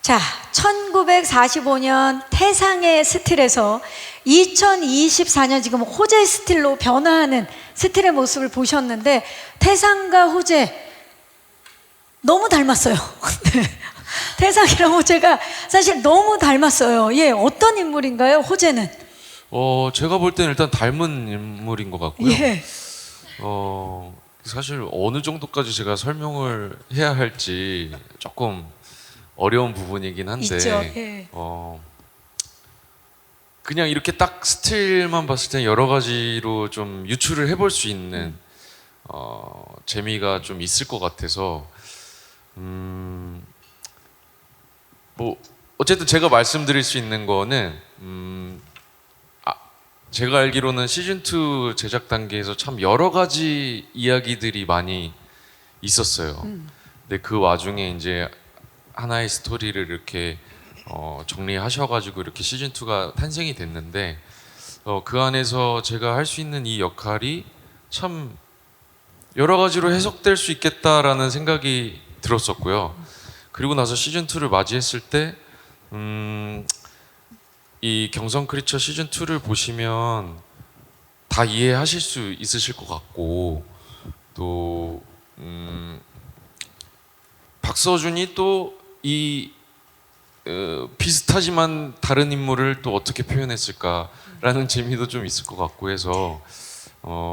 자, 1945년 태상의 스틸에서 2024년 지금 호재 스틸로 변화하는 스틸의 모습을 보셨는데, 태상과 호재 너무 닮았어요. 태상이랑 호재가 사실 너무 닮았어요. 예, 어떤 인물인가요, 호재는? 제가 볼 때는 일단 닮은 인물인 것 같고요. 예. 사실 어느 정도까지 제가 설명을 해야 할지 조금 어려운 부분이긴 한데, 있죠. 예. 그냥 이렇게 딱 스틸만 봤을 때 여러 가지로 좀 유추를 해볼 수 있는 재미가 좀 있을 것 같아서, 뭐 어쨌든 제가 말씀드릴 수 있는 거는 제가 알기로는 시즌2 제작 단계에서 참 여러 가지 이야기들이 많이 있었어요. 근데 그 와중에 이제 하나의 스토리를 이렇게 정리하셔가지고 이렇게 시즌2가 탄생이 됐는데, 그 안에서 제가 할 수 있는 이 역할이 참 여러 가지로 해석될 수 있겠다라는 생각이 들었었고요. 그리고 나서 시즌2를 맞이했을 때 이 경성 크리처 시즌2를 보시면 다 이해하실 수 있으실 것 같고, 또 박서준이 또 이 비슷하지만 다른 인물을 또 어떻게 표현했을까라는 재미도 좀 있을 것 같고 해서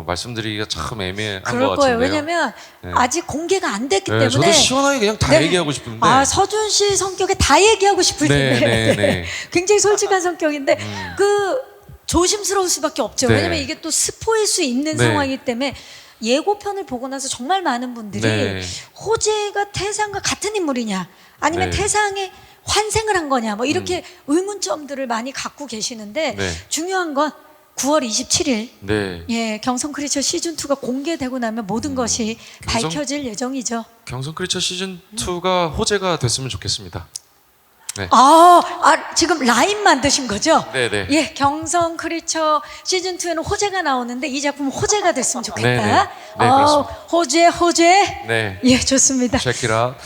말씀드리기가 참 애매한 것 그럴 같은데요. 거예요. 왜냐면 네. 아직 공개가 안 됐기 네, 때문에. 저도 시원하게 그냥 다 네. 얘기하고 싶은데. 서준 씨 성격에 다 얘기하고 싶을 네, 텐데. 네. 굉장히 솔직한 성격인데 그 조심스러울 수밖에 없죠. 네. 왜냐면 이게 또 스포일 수 있는 네. 상황이기 때문에. 예고편을 보고 나서 정말 많은 분들이 네. 호재가 태상과 같은 인물이냐, 아니면 네. 태상의 환생을 한 거냐, 뭐 이렇게 의문점들을 많이 갖고 계시는데, 네. 중요한 건 9월 27일 네. 예, 경성 크리처 시즌2가 공개되고 나면 모든 것이 경성- 밝혀질 예정이죠. 경성 크리처 시즌 2가 호재가 됐으면 좋겠습니다. 네. 지금 라인 만드신 거죠? 네네. 예, 경성 크리처 시즌2에는 호재가 나오는데 이 작품은 호재가 됐으면 좋겠다. 네네. 네, 그렇습니다. 호재. 네. 예, 좋습니다. Check it out.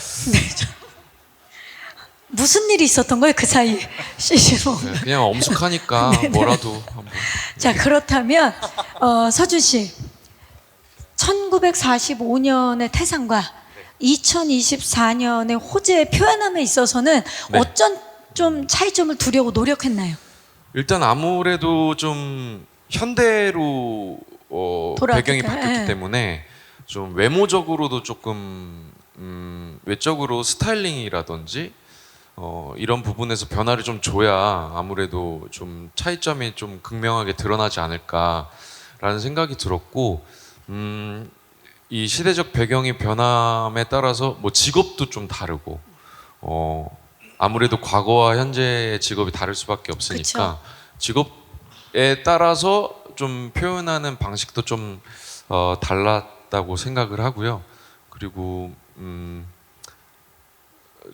무슨 일이 있었던 거예요, 그 사이 시즌1? 네, 그냥 엄숙하니까 뭐라도 한번. 자, 그렇다면 서준 씨, 1945년의 태상과 2024년의 호재의 표현함에 있어서는 네. 어떤 좀 차이점을 두려고 노력했나요? 일단 아무래도 좀 현대로 배경이 돌아왔을까요? 바뀌었기 예. 때문에 좀 외모적으로도 조금 외적으로 스타일링이라든지 이런 부분에서 변화를 좀 줘야 아무래도 좀 차이점이 좀 극명하게 드러나지 않을까라는 생각이 들었고, 이 시대적 배경이 변함에 따라서 뭐 직업도 좀 다르고, 아무래도 과거와 현재의 직업이 다를 수밖에 없으니까 그쵸. 직업에 따라서 좀 표현하는 방식도 좀 달랐다고 생각을 하고요. 그리고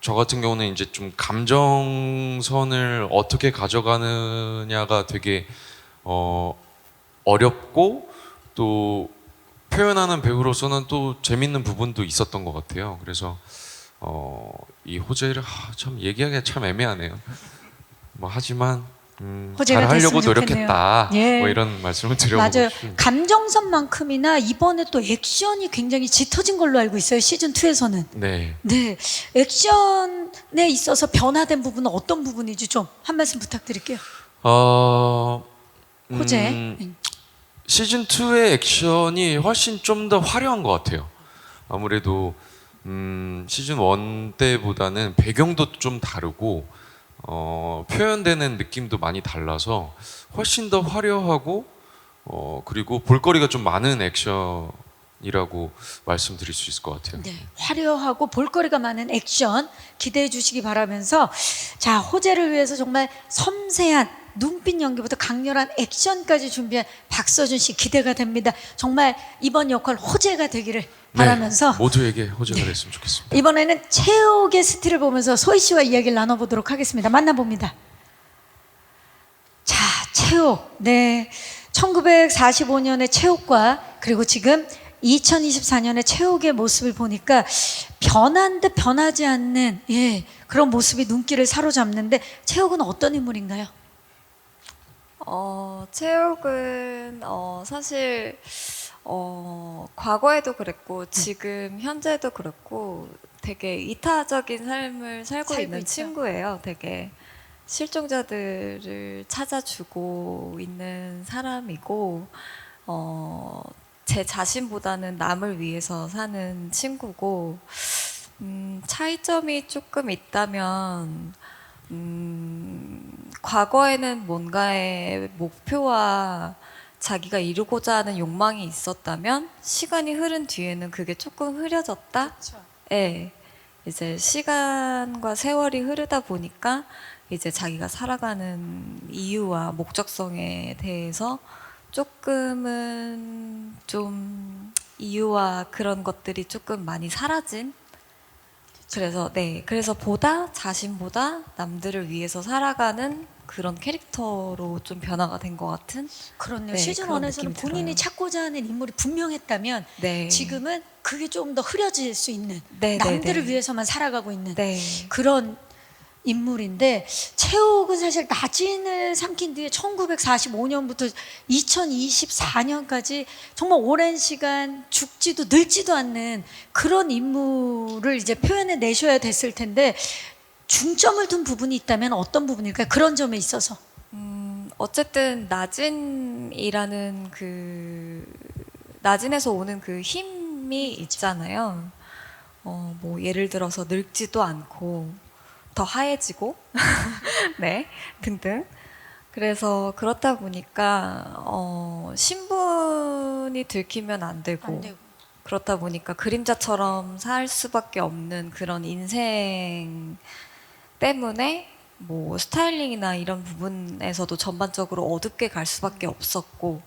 저 같은 경우는 이제 좀 감정선을 어떻게 가져가느냐가 되게 어렵고, 또 표현하는 배우로서는 또 재밌는 부분도 있었던 것 같아요. 그래서 이 호재를 참 얘기하기가 참 애매하네요. 뭐 하지만 호재가 잘 하려고 됐으면 노력했다. 좋겠네요. 예. 뭐 이런 말씀을 드려보고 맞아요. 싶습니다. 감정선만큼이나 이번에 또 액션이 굉장히 짙어진 걸로 알고 있어요, 시즌2에서는. 네. 네, 액션에 있어서 변화된 부분은 어떤 부분인지 좀 한 말씀 부탁드릴게요. 호재. 시즌 2의 액션이 훨씬 좀 더 화려한 것 같아요. 아무래도 시즌 1 때보다는 배경도 좀 다르고 표현되는 느낌도 많이 달라서 훨씬 더 화려하고 그리고 볼거리가 좀 많은 액션이라고 말씀드릴 수 있을 것 같아요. 네, 화려하고 볼거리가 많은 액션 기대해 주시기 바라면서, 자, 호재를 위해서 정말 섬세한 눈빛 연기부터 강렬한 액션까지 준비한 박서준 씨 기대가 됩니다. 정말 이번 역할 호재가 되기를 바라면서, 모두에게 호재가 됐으면 좋겠습니다. 이번에는 최욱의 스틸을 보면서 소희 씨와 이야기를 나눠보도록 하겠습니다. 만나봅니다. 자, 최욱. 네, 1945년의 최욱과 그리고 지금 2024년에 채욱의 모습을 보니까 변한 듯 변하지 않는 그런 모습이 눈길을 사로잡는데 채욱은 어떤 인물인가요? 체육은 사실 과거에도 그랬고 지금 현재도 그렇고 되게 이타적인 삶을 살고 있는 있죠. 친구예요. 되게 실종자들을 찾아주고 있는 사람이고 제 자신보다는 남을 위해서 사는 친구고 차이점이 조금 있다면 과거에는 뭔가의 목표와 자기가 이루고자 하는 욕망이 있었다면 시간이 흐른 뒤에는 그게 조금 흐려졌다. 예. 이제 시간과 세월이 흐르다 보니까 이제 자기가 살아가는 이유와 목적성에 대해서 조금은 좀 이유와 그런 것들이 조금 많이 사라진 그래서 자신보다 남들을 위해서 살아가는 그런 캐릭터로 좀 변화가 된 것 같은 그렇네요. 네, 시즌 그런 1에서는 느낌이 본인이 들어요. 찾고자 하는 인물이 분명했다면 네. 지금은 그게 좀 더 흐려질 수 있는 네, 남들을 네, 네. 위해서만 살아가고 있는 네. 그런 인물인데 채욱은 사실 나진을 삼킨 뒤에 1945년부터 2024년까지 정말 오랜 시간 죽지도 늙지도 않는 그런 인물을 이제 표현해 내셔야 됐을 텐데 중점을 둔 부분이 있다면 어떤 부분일까요? 그런 점에 있어서. 어쨌든 나진이라는 나진에서 오는 그 힘이 있잖아요. 뭐 예를 들어서 늙지도 않고 더 하얘지고 네 등등. 그래서 그렇다 보니까 신분이 들키면 안 되고, 안 되고. 그렇다 보니까 그림자처럼 살 수밖에 없는 그런 인생 때문에 뭐 스타일링이나 이런 부분에서도 전반적으로 어둡게 갈 수밖에 없었고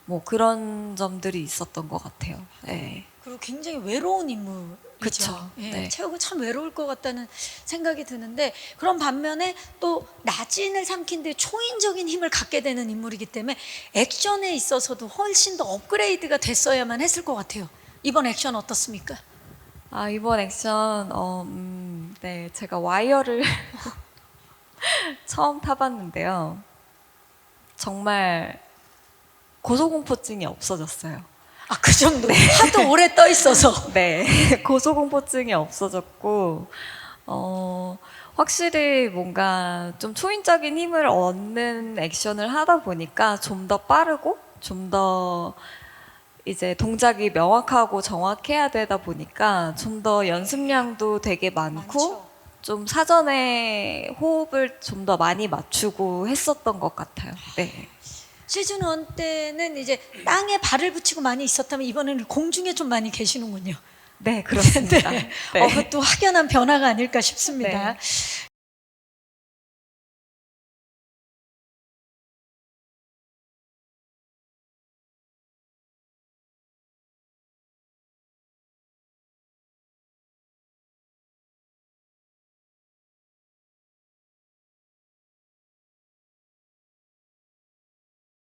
뭐 그런 점들이 있었던 것 같아요. 네. 그리고 굉장히 외로운 인물이죠. 그쵸. 예, 네. 채욱은 참 외로울 것 같다는 생각이 드는데 그런 반면에 또 나진을 삼킨 데 초인적인 힘을 갖게 되는 인물이기 때문에 액션에 있어서도 훨씬 더 업그레이드가 됐어야만 했을 것 같아요. 이번 액션 어떻습니까? 이번 액션 네, 제가 와이어를 처음 타봤는데요. 정말 고소공포증이 없어졌어요. 그 정도. 하도 오래 떠 있어서. 네, 고소공포증이 없어졌고, 확실히 뭔가 좀 초인적인 힘을 얻는 액션을 하다 보니까 좀 더 빠르고, 좀 더 이제 동작이 명확하고 정확해야 되다 보니까 좀 더 연습량도 되게 많고, 많죠. 좀 사전에 호흡을 좀 더 많이 맞추고 했었던 것 같아요. 네. 시즌 1 때는 이제 땅에 발을 붙이고 많이 있었다면 이번에는 공중에 좀 많이 계시는군요. 네, 그렇습니다. 네. 네. 그것도 확연한 변화가 아닐까 싶습니다. 네.